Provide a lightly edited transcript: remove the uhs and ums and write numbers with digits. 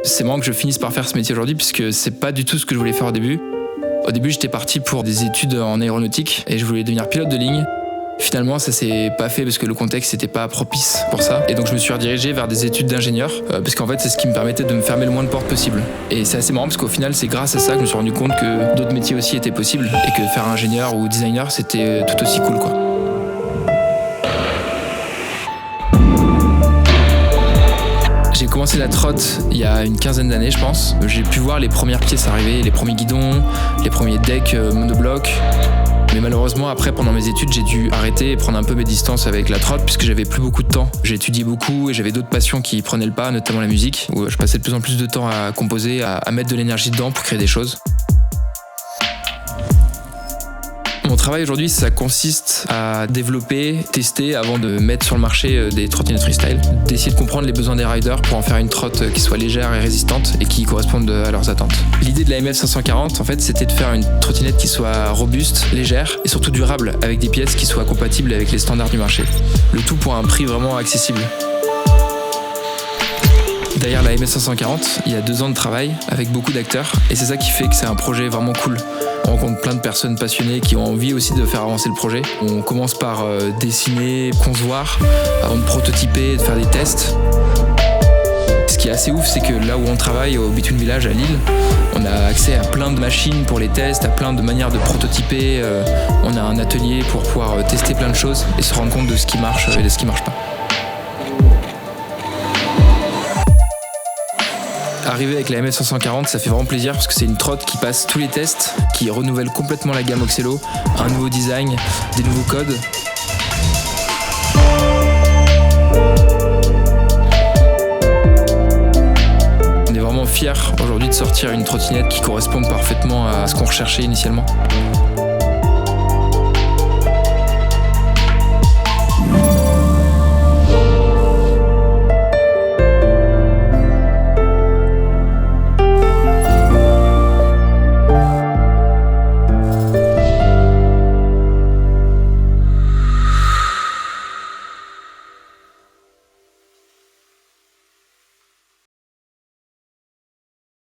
C'est marrant que je finisse par faire ce métier aujourd'hui puisque c'est pas du tout ce que je voulais faire au début. Au début, j'étais parti pour des études en aéronautique et je voulais devenir pilote de ligne. Finalement, ça s'est pas fait parce que le contexte n'était pas propice pour ça. Et donc, je me suis redirigé vers des études d'ingénieur parce qu'en fait, c'est ce qui me permettait de me fermer le moins de portes possible. Et c'est assez marrant parce qu'au final, c'est grâce à ça que je me suis rendu compte que d'autres métiers aussi étaient possibles et que faire ingénieur ou designer, c'était tout aussi cool, quoi. J'ai commencé la trotte il y a une quinzaine d'années, je pense. J'ai pu voir les premières pièces arriver, les premiers guidons, les premiers decks monoblocs. Mais malheureusement, après, pendant mes études, j'ai dû arrêter et prendre un peu mes distances avec la trotte puisque j'avais plus beaucoup de temps. J'ai étudié beaucoup et j'avais d'autres passions qui prenaient le pas, notamment la musique, où je passais de plus en plus de temps à composer, à mettre de l'énergie dedans pour créer des choses. Mon travail aujourd'hui, ça consiste à développer, tester avant de mettre sur le marché des trottinettes freestyle, d'essayer de comprendre les besoins des riders pour en faire une trotte qui soit légère et résistante et qui corresponde à leurs attentes. L'idée de la MF 540, en fait, c'était de faire une trottinette qui soit robuste, légère et surtout durable, avec des pièces qui soient compatibles avec les standards du marché. Le tout pour un prix vraiment accessible. Derrière la MS 540, il y a 2 ans de travail avec beaucoup d'acteurs et c'est ça qui fait que c'est un projet vraiment cool. On rencontre plein de personnes passionnées qui ont envie aussi de faire avancer le projet. On commence par dessiner, concevoir, avant de prototyper, de faire des tests. Ce qui est assez ouf, c'est que là où on travaille, au Between Village à Lille, on a accès à plein de machines pour les tests, à plein de manières de prototyper. On a un atelier pour pouvoir tester plein de choses et se rendre compte de ce qui marche et de ce qui marche pas. Arriver avec la MS 540, ça fait vraiment plaisir parce que c'est une trotte qui passe tous les tests, qui renouvelle complètement la gamme Oxelo, un nouveau design, des nouveaux codes. On est vraiment fiers aujourd'hui de sortir une trottinette qui corresponde parfaitement à ce qu'on recherchait initialement.